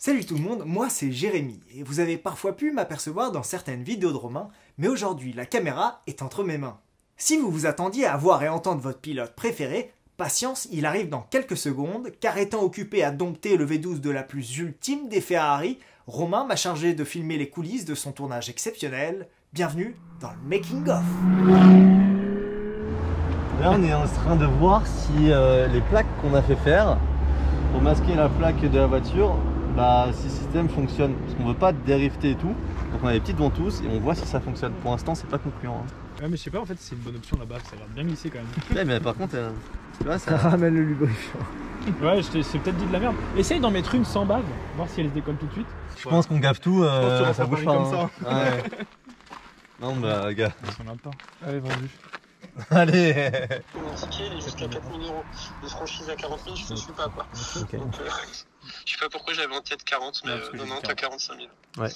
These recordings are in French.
Salut tout le monde, moi c'est Jérémy, et vous avez parfois pu m'apercevoir dans certaines vidéos de Romain, mais aujourd'hui la caméra est entre mes mains. Si vous vous attendiez à voir et entendre votre pilote préféré, patience, il arrive dans quelques secondes, car étant occupé à dompter le V12 de la plus ultime des Ferrari, Romain m'a chargé de filmer les coulisses de son tournage exceptionnel. Bienvenue dans le Making of. Là on est en train de voir si les plaques qu'on a fait faire pour masquer la plaque de la voiture, si le système fonctionne, parce qu'on veut pas dérifter et tout, donc on a des petites ventouses et on voit si ça fonctionne. Pour l'instant c'est pas concluant. Ouais mais je sais pas, en fait c'est une bonne option là-bas, ça a l'air bien glissé quand même. Ouais, mais par contre tu vois, ça ramène le lubrifiant. Ouais, je t'ai peut-être dit de la merde. Essaye d'en mettre une sans bave, voir si elle se décolle tout de suite. Je pense qu'on gaffe tout, ça bouge pas. Comme ça. Ouais. Non gars. On a pas. Allez, vendu. Allez. Mon ticket il est jusqu'à 4 000 €. Les franchises à 40 000, je ne suis pas quoi. Okay. Donc, je sais pas pourquoi j'avais en tête 40, mais non, t'as 45 000. Ouais,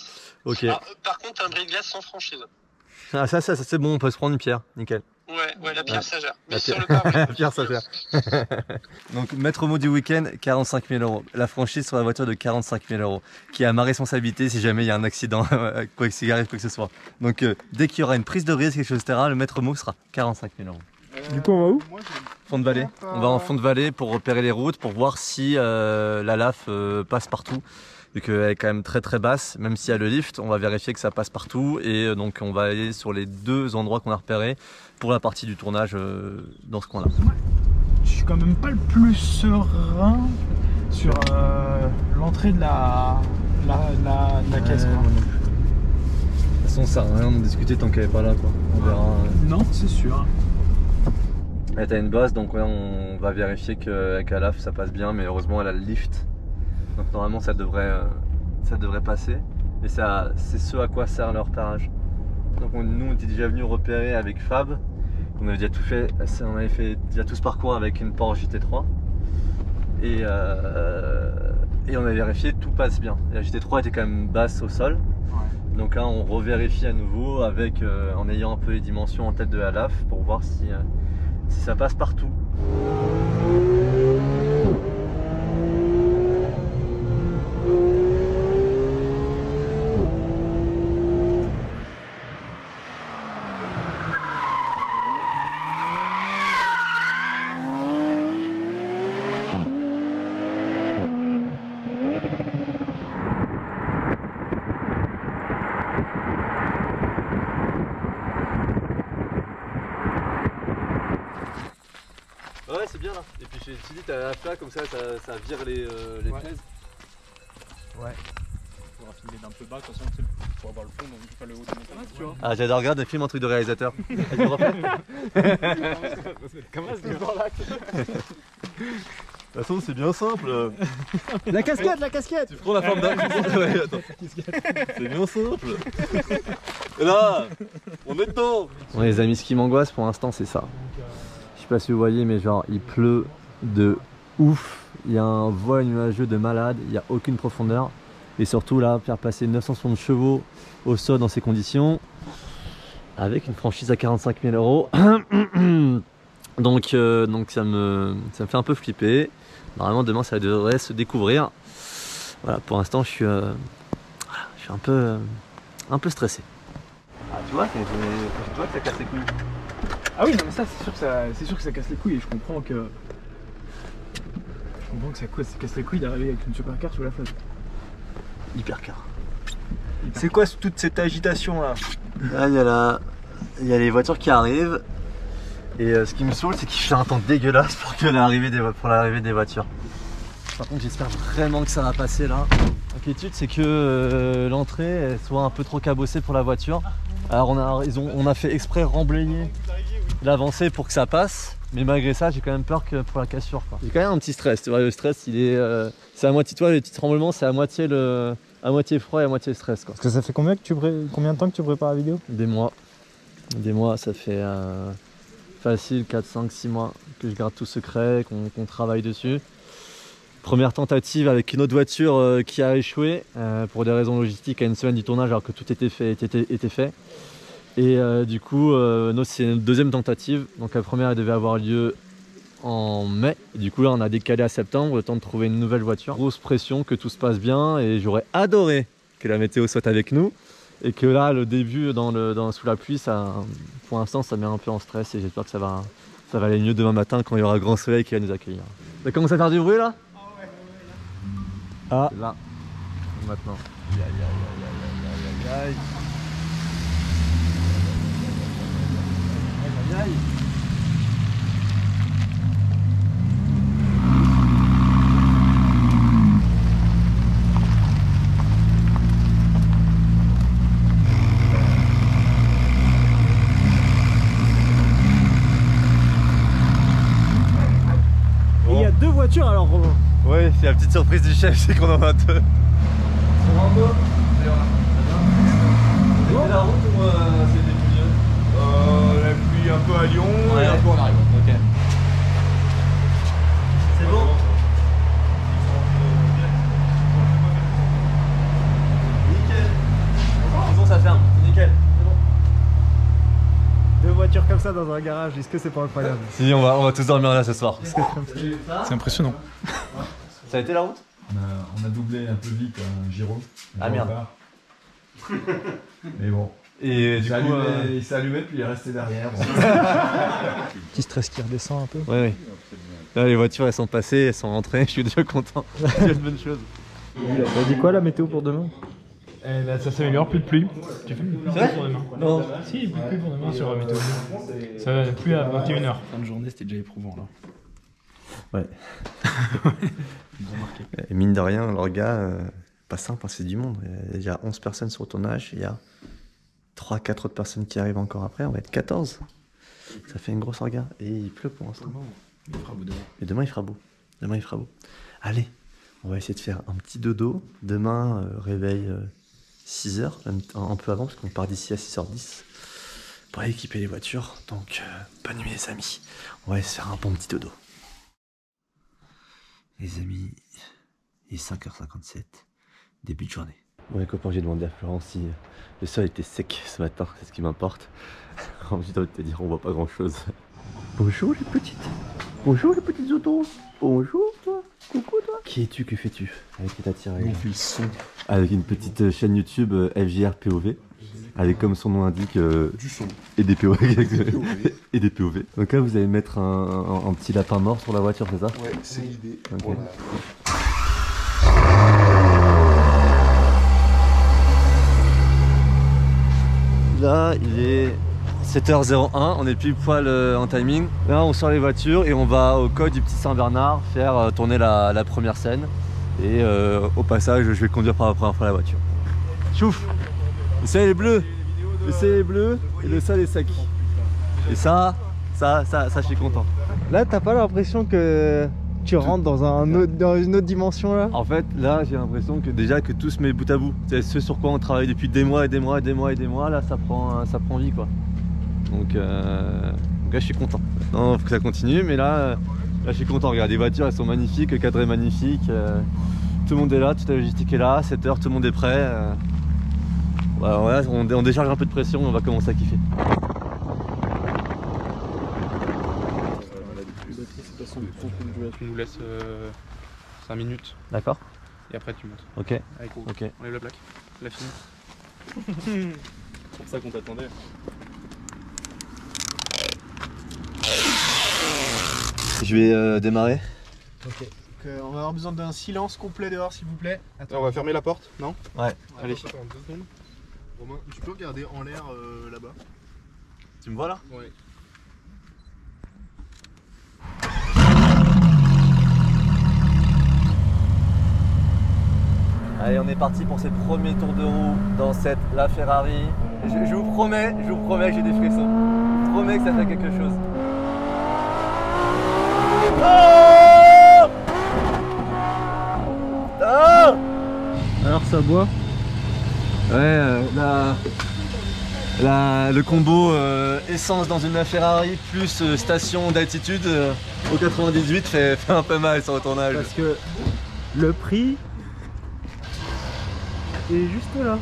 ok. Ah, par contre, un bris-glace sans franchise. Ah, ça c'est bon, on peut se prendre une pierre, nickel. Ouais, la pierre ça gère. Mais pierre... sur le pare-brise. La pierre ça gère. Donc, maître mot du week-end, 45 000 €. La franchise sur la voiture de 45 000 €, qui est à ma responsabilité si jamais il y a un accident, quoi qu'il arrive, quoi que ce soit. Donc, dès qu'il y aura une prise de risque, quelque chose, etc., le maître mot sera 45 000 €. Du coup, on va où? Fond de vallée. On va en fond de vallée pour repérer les routes, pour voir si la LAF passe partout. Vu qu'elle est quand même très basse, même s'il y a le lift, on va vérifier que ça passe partout. Et donc on va aller sur les deux endroits qu'on a repérés pour la partie du tournage dans ce coin-là. Je suis quand même pas le plus serein sur l'entrée de la caisse. Quoi. De toute façon, ça sert à rien de discuter tant qu'elle est pas là. Quoi. On verra. Non, c'est sûr. Elle a une base, donc là, on va vérifier qu'avec la LAF ça passe bien, mais heureusement elle a le lift. Donc normalement ça devrait passer. Et c'est ce à quoi sert le repérage. Donc nous on était déjà venu repérer avec Fab. On avait déjà tout fait, on avait fait déjà tout ce parcours avec une Porsche GT3. Et on a vérifié, tout passe bien. Et la GT3 était quand même basse au sol. Ouais. Donc là on revérifie à nouveau avec, en ayant un peu les dimensions en tête de la LAF pour voir si ça passe partout. Ouais, c'est bien là. Et puis je t'ai dit, t'as la plaque comme ça vire les fraises. Ouais. On va filmer d'un peu bas, de toute façon, pour avoir le fond, donc pas le haut de mon tu vois. Ah, j'adore, regarde, filme un truc de réalisateur. Vas-y, refais. Comment est-ce que dans l'axe? De toute façon, c'est bien simple. La casquette. Tu prends la forme d'un. Ouais, attends. C'est bien simple. Et là, on est dedans. Bon, les amis, ce qui m'angoisse pour l'instant, c'est ça. Je sais pas si vous voyez, mais genre il pleut de ouf, il y a un voile nuageux de malade, il n'y a aucune profondeur. Et surtout là, faire passer 960 chevaux au sol dans ces conditions, avec une franchise à 45 000 €. donc ça me fait un peu flipper. Normalement demain ça devrait se découvrir. Voilà, pour l'instant je suis un peu stressé. Ah tu vois, ça casse les couilles. Ah oui, non mais ça c'est sûr que ça casse les couilles et je comprends que ça casse les couilles d'arriver avec une supercar sous la flotte. Hypercar. C'est quoi toute cette agitation là? Là il y a les voitures qui arrivent et ce qui me saoule c'est qu'il fait un temps dégueulasse pour l'arrivée des voitures. Par contre j'espère vraiment que ça va passer là. L'inquiétude c'est que l'entrée soit un peu trop cabossée pour la voiture. Alors on a fait exprès remblayer l'avancée pour que ça passe, mais malgré ça j'ai quand même peur que pour la cassure. J'ai quand même un petit stress, tu vois, le stress il est c'est à moitié, toi les petits tremblements c'est à moitié froid et à moitié stress quoi. Parce que ça fait combien de temps que tu prépares la vidéo? Des mois, ça fait facile 4, 5, 6 mois que je garde tout secret, qu'on travaille dessus. Première tentative avec une autre voiture qui a échoué pour des raisons logistiques à une semaine du tournage alors que tout était fait. Et du coup, c'est une deuxième tentative. Donc la première elle devait avoir lieu en mai. Et du coup là on a décalé à septembre, le temps de trouver une nouvelle voiture. Grosse pression, que tout se passe bien et j'aurais adoré que la météo soit avec nous. Et que là le début sous la pluie, ça, pour l'instant ça met un peu en stress et j'espère que ça va aller mieux demain matin quand il y aura grand soleil qui va nous accueillir. Ça commence à faire du bruit là? Ah là, maintenant. Aïe aïe aïe aïe aïe aïe aïe. Aïe aïe. Et il y a 2 voitures alors Romain. Oui, c'est la petite surprise du chef, c'est qu'on en a 2. C'est vraiment beau. C'est la route ou c'est des pluies? La pluie un peu à Lyon et un peu en arrivant. Ok. C'est bon? Nickel. C'est bon, ça ferme. Nickel. C'est bon. 2 voitures comme ça dans un garage, est-ce que c'est pas incroyable? Si, on va tous dormir là ce soir. C'est impressionnant. Ça a été la route? On a doublé un peu vite un Giro. Ah merde. Mais bon. Et du coup, il s'est allumé puis il est resté derrière. Bon. Petit stress qui redescend un peu. Ouais. Là les voitures elles sont passées, elles sont rentrées, je suis déjà content. C'est une bonne chose. T'as dit quoi la météo pour demain? Ça s'améliore, plus de pluie. Tu fais plus de pluie pour demain? Non. Si, plus de pluie pour demain sur la météo. Ça va plus à 21h. Fin de journée, c'était déjà éprouvant là. Ouais. Et mine de rien, leur gars, pas simple, hein, c'est du monde. Il y a 11 personnes sur le tournage, il y a 3-4 autres personnes qui arrivent encore après, on va être 14. Ça fait une grosse orga. Et il pleut pour l'instant. Il fera beau demain. Et demain il fera beau. Demain il fera beau. Allez, on va essayer de faire un petit dodo. Demain, réveil 6h, même un peu avant, parce qu'on part d'ici à 6h10 pour aller équiper les voitures. Donc, bonne nuit les amis. On va essayer de faire un bon petit dodo. Les amis, il est 5h57, début de journée. Bon les copains, j'ai demandé à Florence si le sol était sec ce matin, c'est ce qui m'importe. J'ai envie de te dire, on voit pas grand chose. Bonjour les petites. Bonjour les petites autos. Bonjour toi. Coucou toi. Qui es-tu, que fais-tu? Avec ta tirée. On fait le son. Avec une petite chaîne YouTube FJR POV. Avec comme son nom indique Du son. Et des POV. Et des POV. Donc là vous allez mettre un petit lapin mort sur la voiture, c'est ça? Ouais, c'est l'idée. Okay. Voilà. Là il est 7h01, on est pile poil en timing. Là on sort les voitures et on va au code du petit Saint-Bernard faire tourner la première scène. Et au passage je vais conduire pour la première fois la voiture. Chouf! Le ciel est bleu! Le ciel est bleu et le sol est sec. Et ça je suis content. Là t'as pas l'impression que tu rentres dans une autre dimension là? En fait là j'ai l'impression que déjà que tout se met bout à bout. C'est ce sur quoi on travaille depuis des mois et des mois et des mois et des mois, là ça prend vie quoi. Donc là je suis content. Non, faut que ça continue, mais là je suis content. Regarde, les voitures elles sont magnifiques, le cadre est magnifique, tout le monde est là, toute la logistique est là, 7h, tout le monde est prêt. Voilà, on décharge un peu de pression, on va commencer à kiffer. Tu nous laisses 5 minutes D'accord. et après tu montes. Ok. Allez, cool. Ok. On lève la plaque. La fini. C'est pour ça qu'on t'attendait. Je vais démarrer. Ok. On va avoir besoin d'un silence complet dehors s'il vous plaît. On va fermer la porte, non? Ouais. Allez. Attends, 2 secondes. Romain, tu peux regarder en l'air là-bas? Tu me vois là? Ouais. Allez, on est parti pour ces premiers tours de roue dans cette La Ferrari. Je vous promets que j'ai des frissons. Je vous promets que ça fait quelque chose. Oh oh Alors ça boit? Ouais, le combo essence dans une La Ferrari plus station d'altitude au 98 fait un peu mal sur le tournage. Parce que le prix est juste là.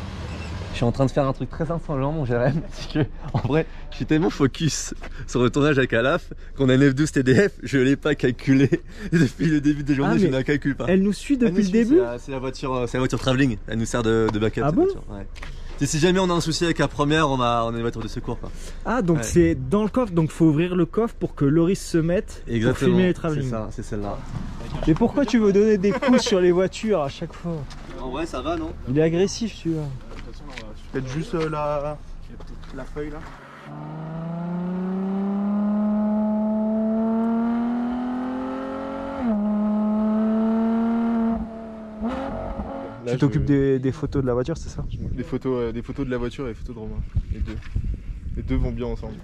Je suis en train de faire un truc très insolent, mon Jérém. C'est que, en vrai, je suis tellement focus sur le tournage avec Alaf qu'on a une F12 TDF, je l'ai pas calculé. Depuis le début des journées, je ne la calcule pas. Elle nous suit depuis le début. C'est la voiture travelling. Elle nous sert de backup. Ah bon voiture. Ouais. Si jamais on a un souci avec la première, on a une voiture de secours. Quoi. Ah, donc c'est dans le coffre, donc faut ouvrir le coffre pour que Loris se mette pour filmer les travelling. C'est ça, c'est celle-là. Mais pourquoi tu veux donner des coups sur les voitures à chaque fois? En vrai, ça va, non? Il est agressif, celui-là. Peut-être juste la feuille là. Tu t'occupes des photos de la voiture, c'est ça? Des photos de la voiture et des photos de Romain. Les deux. Les deux vont bien ensemble.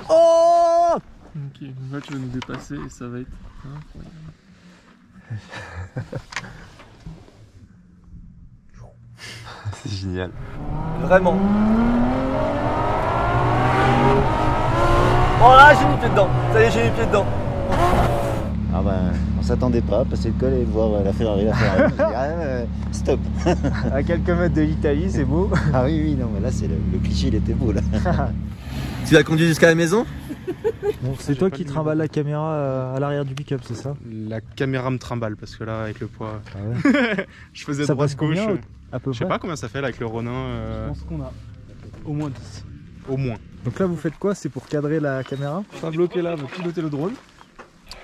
Oh! Ok, donc là tu vas nous dépasser et ça va être incroyable. C'est génial. Vraiment. Oh là, j'ai mis le pied dedans. Ça y est, j'ai mis le pied dedans. Ah ben, on s'attendait pas à passer le col et voir la Ferrari. Stop. À quelques mètres de l'Italie, c'est beau. Ah oui, oui, non, mais là, c'est le cliché, il était beau là. Tu l'as conduit jusqu'à la maison? Bon, c'est toi qui trimballe la caméra à l'arrière du pick-up, c'est ça? La caméra me trimballe parce que là, avec le poids, Ah ouais. je faisais Ça droite passe gauche. combien à peu Je sais près? pas combien ça fait là avec le Ronin. Je pense qu'on a au moins 10. Au moins. Donc là, vous faites quoi? C'est pour cadrer la caméra? Pablo qui est là va piloter le drone.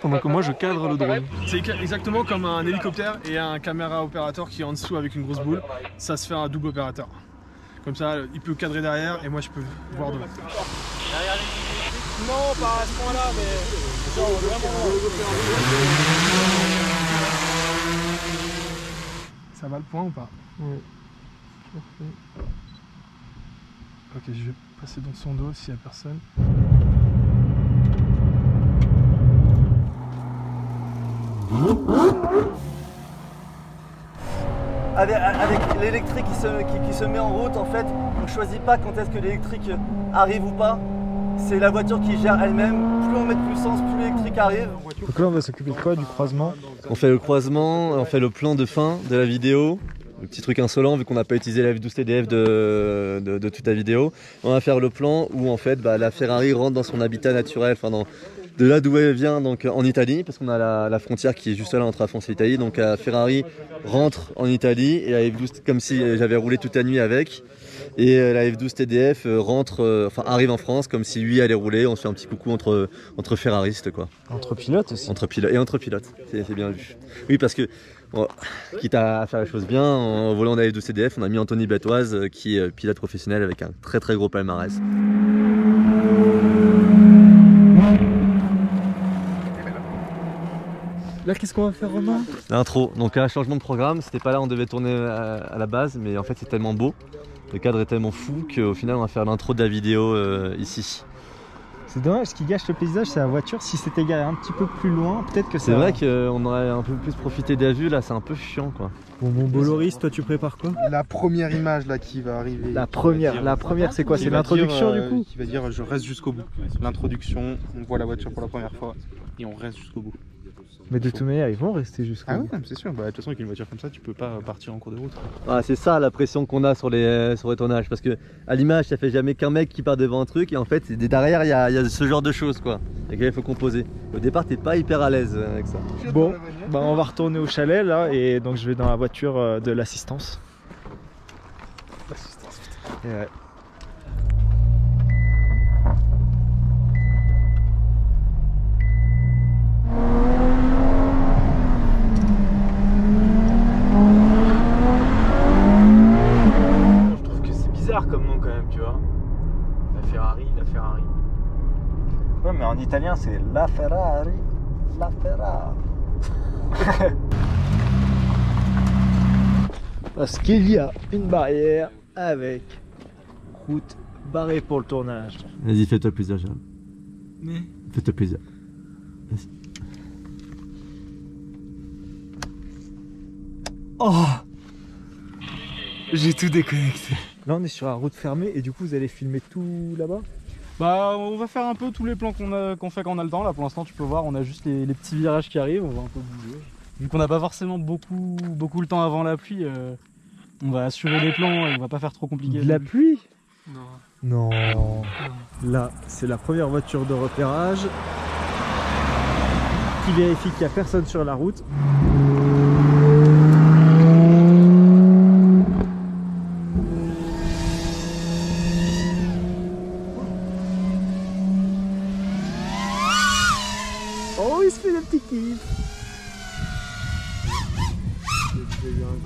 Pendant que moi je cadre le drone. C'est exactement comme un hélicoptère et un caméra opérateur qui est en dessous avec une grosse boule. Ça se fait un double opérateur. Comme ça, il peut cadrer derrière et moi je peux voir devant. Non, pas à ce point-là, mais genre vraiment. Ça va le point ou pas? Oui. Ok, je vais passer dans son dos s'il n'y a personne. Avec l'électrique qui se met en route, en fait, on ne choisit pas quand est-ce que l'électrique arrive ou pas. C'est la voiture qui gère elle-même. Plus on met de puissance, plus l'électrique arrive. Donc là, on va s'occuper de quoi? Du croisement? On fait le croisement, on fait le plan de fin de la vidéo. Le petit truc insolent, vu qu'on n'a pas utilisé la F12 TDF de toute la vidéo. On va faire le plan où en fait la Ferrari rentre dans son habitat naturel, enfin de là d'où elle vient, donc en Italie, parce qu'on a la frontière qui est juste là entre la France et l'Italie. Donc Ferrari rentre en Italie et la F12, comme si j'avais roulé toute la nuit avec. Et la F12 TDF arrive en France comme si lui allait rouler. On se fait un petit coucou entre ferraristes quoi. Entre pilotes aussi. Entre pilotes, c'est bien vu. Oui, parce que quitte à faire les choses bien, en volant la F12 TDF, on a mis Anthony Batoise qui est pilote professionnel avec un très très gros palmarès. Là, qu'est-ce qu'on va faire, Romain? L'intro, donc un changement de programme, c'était pas là on devait tourner à la base, mais en fait c'est tellement beau, le cadre est tellement fou qu'au final on va faire l'intro de la vidéo ici. C'est dommage, ce qui gâche le paysage, c'est la voiture. Si c'était garé un petit peu plus loin, peut-être que ça... C'est vrai qu'on aurait un peu plus profité des vues, là c'est un peu chiant quoi. Bon, mon beau Loris, toi tu prépares quoi? La première image là qui va arriver. La première c'est quoi? C'est l'introduction du coup? Qui va dire je reste jusqu'au bout. L'introduction, on voit la voiture pour la première fois et on reste jusqu'au bout. Mais de toute manière, ils vont rester jusqu'au bout. Ah oui, c'est sûr. Bah, de toute façon, avec une voiture comme ça, tu peux pas partir en cours de route. Ah, c'est ça la pression qu'on a sur les tournages. Parce que à l'image, ça fait jamais qu'un mec qui part devant un truc. Et en fait, derrière, il y a ce genre de choses quoi. Et il faut composer. Au départ, t'es pas hyper à l'aise avec ça. Bon, bah, on va retourner au chalet là. Et donc, je vais dans la voiture de l'assistance. L'assistance, putain. Ouais. Comme nom quand même, tu vois. La Ferrari. Ouais, mais en italien c'est la Ferrari. Parce qu'il y a une barrière avec route barrée pour le tournage. Vas-y, fais-toi plaisir, Gérard. Mais fais-toi plaisir. Vas-y. Oh, j'ai tout déconnecté. Là on est sur la route fermée et du coup vous allez filmer tout là-bas? Bah on va faire un peu tous les plans qu'on fait quand on a le temps. Là pour l'instant tu peux voir on a juste les petits virages qui arrivent, on va un peu bouger. Vu qu'on n'a pas forcément beaucoup le temps avant la pluie, On va assurer les plans et on va pas faire trop compliqué. De la pluie? Non. Non. Là, c'est la première voiture de repérage qui vérifie qu'il n'y a personne sur la route. Oh, il se fait des petits kiffs.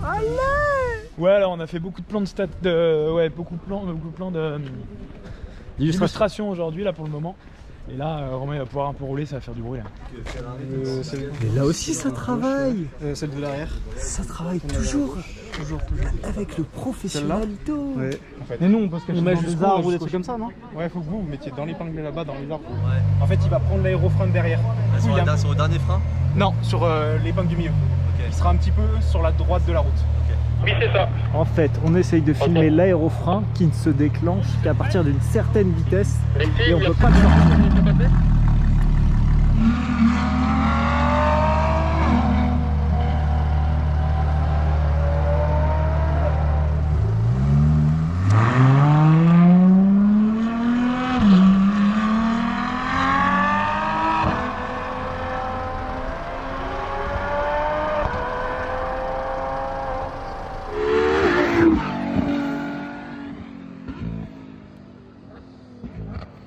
Allez! Ouais, alors on a fait beaucoup de plans de stats, beaucoup de plans d'illustration aujourd'hui là pour le moment. Et là, Romain va pouvoir un peu rouler, ça va faire du bruit là. Mais là aussi ça travaille. Celle de l'arrière. Ça travaille toujours. Avec le professionnalité. Ouais. En fait. Mais non, parce qu'on met des arbres ou des trucs comme ça, non? Ouais, faut que vous mettiez dans l'épingle là-bas, dans les arbres. Ouais. En fait, il va prendre l'aérofrein de derrière. Sur le dernier frein? Non, sur l'épingle du milieu. Okay. Il sera un petit peu sur la droite de la route. Oui, c'est ça. En fait, on essaye de filmer l'aérofrein qui ne se déclenche qu'à partir d'une certaine vitesse et on peut pas le sortir.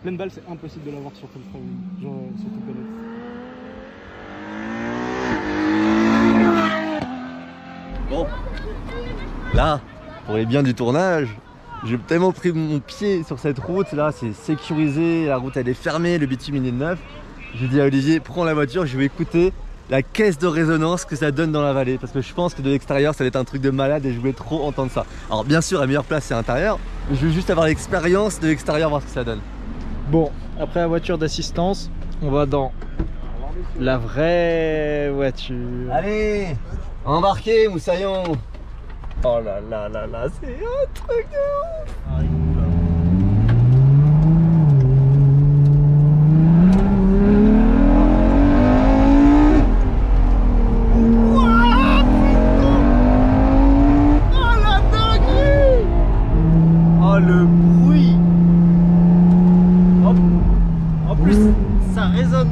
Pleine balle, c'est impossible de l'avoir sur le frame, genre sur tout pénètre. Bon, là, pour les biens du tournage, j'ai tellement pris mon pied sur cette route, là c'est sécurisé, la route elle est fermée, le bitume il est neuf. J'ai dit à Olivier, prends la voiture, je vais écouter la caisse de résonance que ça donne dans la vallée, parce que je pense que de l'extérieur ça va être un truc de malade et je voulais trop entendre ça. Alors bien sûr la meilleure place c'est l'intérieur, mais je veux juste avoir l'expérience de l'extérieur, voir ce que ça donne. Bon, après la voiture d'assistance, on va dans la vraie voiture. Allez, embarquez Moussaillon. Oh là là là là, c'est un truc de ouf.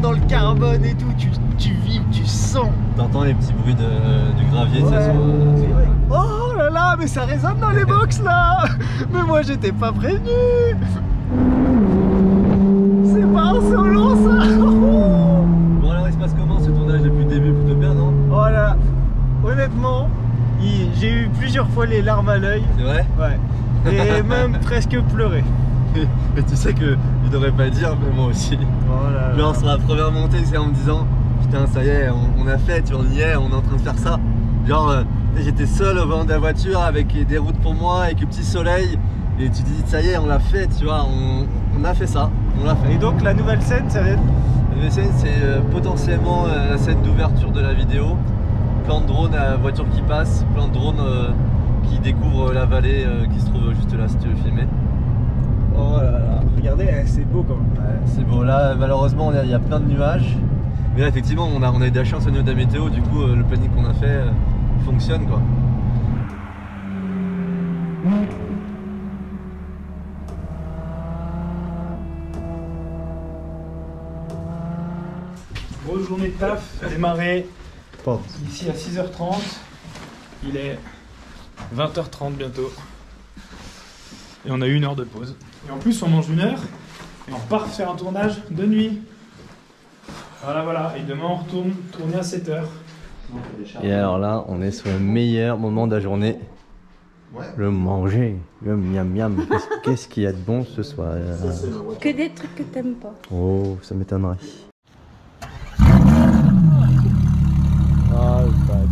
Dans le carbone et tout, tu vibres, tu sens. T'entends les petits bruits du gravier, ouais. Ça Oh là là, mais ça résonne dans les box là. Mais moi j'étais pas prévenu. C'est pas un solo ça. Bon alors il se passe comment ce tournage depuis le début? Plutôt bien, non? Oh là, honnêtement, j'ai eu plusieurs fois les larmes à l'œil. C'est vrai? Ouais. Et même presque pleuré. Mais tu sais que je devrais pas dire, mais moi aussi. Oh là là. Genre sur la première montée, c'est en me disant putain ça y est, on a fait, on y est, on est en train de faire ça. Genre j'étais seul au volant de la voiture avec des routes pour moi, avec le petit soleil. Et tu te dis ça y est, on l'a fait, tu vois, on a fait ça, on l'a fait. Et donc la nouvelle scène, ça va être... La nouvelle scène c'est potentiellement la scène d'ouverture de la vidéo. Plan de drone à voiture qui passe, plan de drone qui découvre la vallée qui se trouve juste là si tu veux filmer. Oh là là, regardez, c'est beau quand même. Ouais, c'est beau, là malheureusement il y a plein de nuages. Mais là effectivement on a eu de la chance au niveau de la météo, du coup le planning qu'on a fait fonctionne quoi. Grosse journée de taf, démarré ici à 6h30. Il est 20h30 bientôt. Et on a eu 1 heure de pause. Et en plus on mange 1 heure et on part faire un tournage de nuit. Voilà, et demain on retourne tourner à 7h. Et alors là on est sur le meilleur moment de la journée. Le manger, le miam miam. Qu'est-ce qu'il y a de bon ce soir? Que des trucs que t'aimes pas. Oh, ça m'étonnerait. Ah, le bad.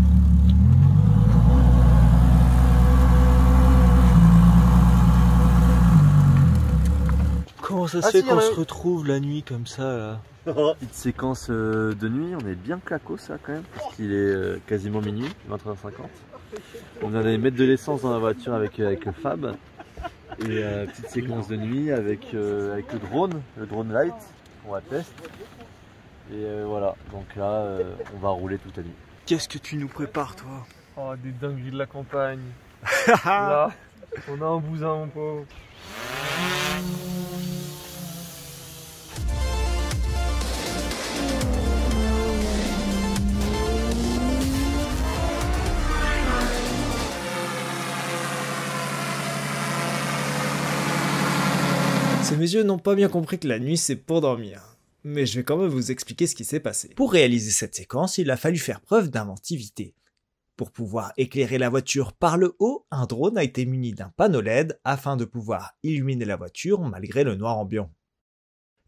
Comment ça se fait qu'on se retrouve la nuit comme ça là? Petite séquence de nuit, on est bien claquos ça quand même, parce qu'il est quasiment minuit, 23h50. On vient d'aller mettre de l'essence dans la voiture avec Fab. Et petite séquence de nuit avec le drone light, on va tester. Et voilà, donc là on va rouler toute la nuit. Qu'est-ce que tu nous prépares toi? Oh, des dingueries de la campagne. Là, on a un bousin, mon pauvre. Ces messieurs n'ont pas bien compris que la nuit c'est pour dormir. Mais je vais quand même vous expliquer ce qui s'est passé. Pour réaliser cette séquence, il a fallu faire preuve d'inventivité. Pour pouvoir éclairer la voiture par le haut, un drone a été muni d'un panneau LED afin de pouvoir illuminer la voiture malgré le noir ambiant.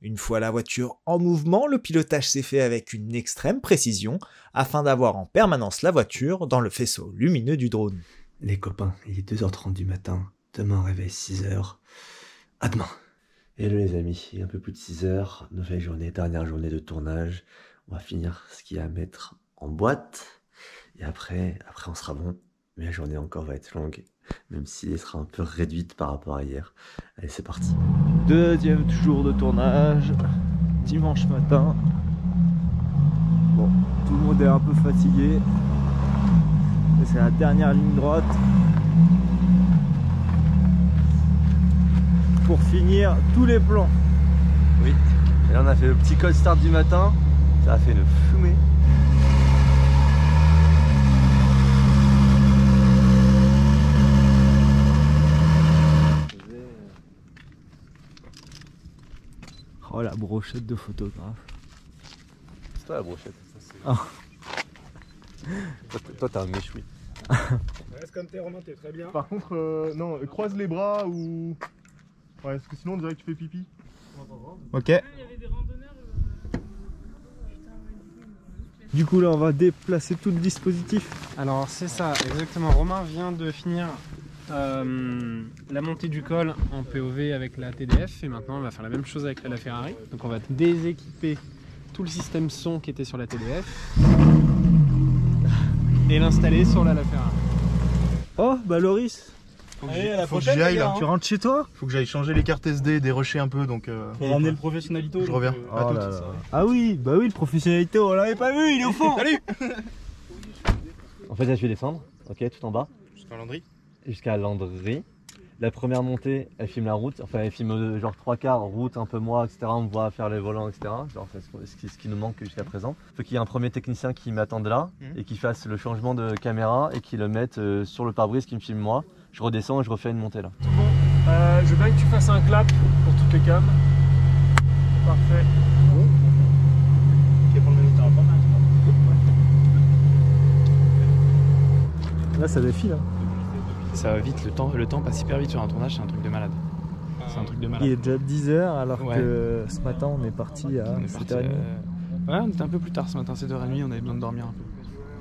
Une fois la voiture en mouvement, le pilotage s'est fait avec une extrême précision afin d'avoir en permanence la voiture dans le faisceau lumineux du drone. Les copains, il est 2h30 du matin, demain réveil 6h, à demain. Hello les amis, un peu plus de 6 heures, nouvelle journée, dernière journée de tournage. On va finir ce qu'il y a à mettre en boîte. Et après on sera bon. Mais la journée encore va être longue, même si elle sera un peu réduite par rapport à hier. Allez, c'est parti. Deuxième jour de tournage, dimanche matin. Bon, tout le monde est un peu fatigué. C'est la dernière ligne droite. Pour finir tous les plans. Oui, et là on a fait le petit cold start du matin, ça a fait une fumée. Oh la brochette de photographe. C'est toi la brochette. Ça, toi t'as un méchoui. Reste comme t'es Romain, t'es très bien. Par contre, non, croise les bras ou... Ouais, parce que sinon on dirait que tu fais pipi. Ok. Du coup là on va déplacer tout le dispositif. Alors c'est ça, exactement. Romain vient de finir la montée du col en POV avec la TDF et maintenant on va faire la même chose avec la Ferrari. Donc on va déséquiper tout le système son qui était sur la TDF et l'installer sur la Ferrari. Oh bah Loris. Allez, à la prochaine, que j'y aille là. Tu rentres chez toi? Faut que j'aille changer les cartes SD, dérocher un peu donc. Faut ramener le professionnalito. Je reviens. Oh là là. Ah oui, bah oui, le professionnalito, on l'avait pas vu, il est au fond. Salut. En fait là je vais descendre, ok, tout en bas. Jusqu'à Landry. Jusqu'à Landry. La première montée, elle filme la route, enfin elle filme genre 3/4, route, un peu moi, etc. On me voit faire les volants, etc. Genre c'est ce qui nous manque jusqu'à présent. Faut qu'il y ait un premier technicien qui m'attende là et qui fasse le changement de caméra et qui le mette sur le pare-brise qui me filme moi. Je redescends et je refais une montée là. Tout bon. Je veux bien que tu fasses un clap pour toutes les cams. Parfait. Bon. Ok, pour le même temps, pas mal. Là ça défile. Hein. Ça va vite, le temps passe hyper vite sur un tournage, c'est un truc de malade. C'est un truc de malade. Il est déjà 10h alors que ce matin on est parti à 7h30. Ouais, on était un peu plus tard ce matin, 7h30, on avait besoin de dormir un peu.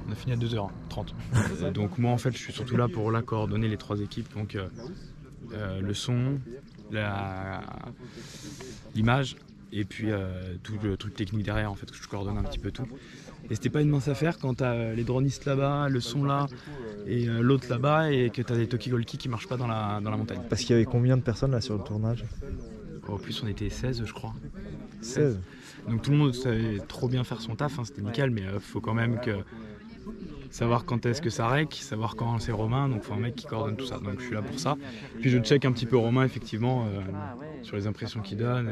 On a fini à 2h30. Donc moi en fait je suis surtout là pour coordonner les trois équipes, donc le son, l'image et puis tout le truc technique derrière en fait, que je coordonne un petit peu tout. Et c'était pas une mince affaire quand t'as les dronistes là-bas, le son là et l'autre là-bas et que t'as des talkie-walkie qui marchent pas dans la montagne. Parce qu'il y avait combien de personnes là sur le tournage? Au plus on était 16 je crois. 16. Donc tout le monde savait trop bien faire son taf, hein, c'était nickel, mais faut quand même que savoir quand est-ce que ça rec, savoir quand c'est Romain, donc il faut un mec qui coordonne tout ça, donc je suis là pour ça. Puis je check un petit peu Romain effectivement sur les impressions qu'il donne,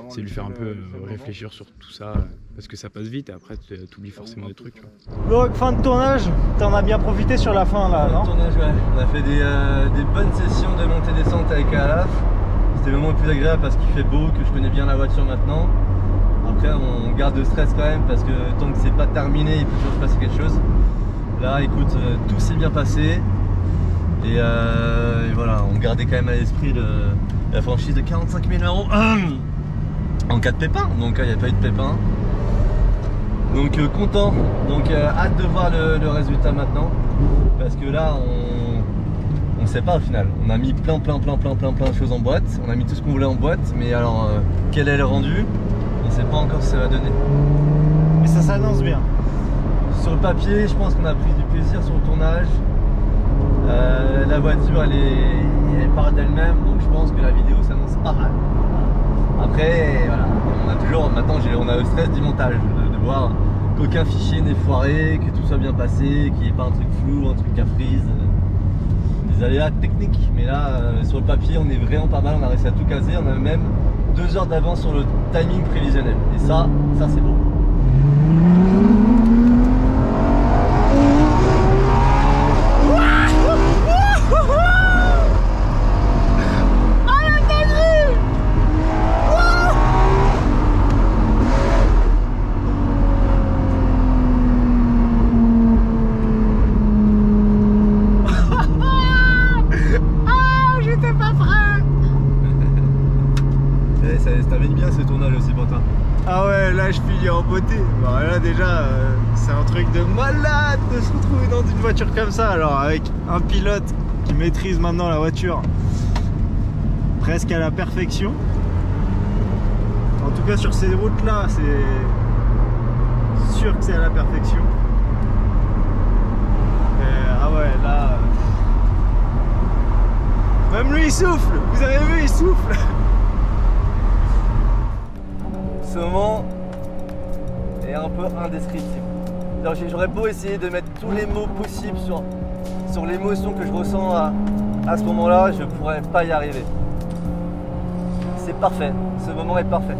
c'est lui faire un peu réfléchir sur tout ça, parce que ça passe vite et après tu oublies forcément des trucs. Donc fin de tournage, t'en as bien profité sur la fin là, non? Tournage, ouais. On a fait des bonnes sessions de montée-descente avec Alaf. C'était le moment le plus agréable parce qu'il fait beau, que je connais bien la voiture maintenant. Après on garde le stress quand même parce que tant que c'est pas terminé, il peut toujours se passer quelque chose. Là écoute, tout s'est bien passé et voilà, on gardait quand même à l'esprit la franchise de 45 000 € en cas de pépin, donc il n'y a pas eu de pépin. Donc content, donc hâte de voir le résultat maintenant parce que là on sait pas au final. On a mis plein de choses en boîte, on a mis tout ce qu'on voulait en boîte, mais alors quel est le rendu? On sait pas encore ce que ça va donner. Mais ça s'annonce bien. Sur le papier, je pense qu'on a pris du plaisir sur le tournage. La voiture, elle part d'elle-même, donc je pense que la vidéo s'annonce pas mal. Après, voilà, on a toujours, maintenant, on a le stress du montage, de voir qu'aucun fichier n'est foiré, que tout soit bien passé, qu'il n'y ait pas un truc flou, un truc caprice. des aléas techniques, mais là sur le papier on est vraiment pas mal, on a réussi à tout caser, on a même 2 heures d'avance sur le timing prévisionnel et ça c'est beau. T'avais bien ce tournage aussi pour toi. Ah ouais, là je finis en beauté. Bon, là déjà, c'est un truc de malade de se retrouver dans une voiture comme ça. Alors avec un pilote qui maîtrise maintenant la voiture presque à la perfection. En tout cas sur ces routes là, c'est sûr que c'est à la perfection. Et, ah ouais, là... Même lui il souffle. Vous avez vu, il souffle. Ce moment est un peu indescriptible. J'aurais beau essayer de mettre tous les mots possibles sur l'émotion que je ressens à ce moment-là, je pourrais pas y arriver. C'est parfait, ce moment est parfait.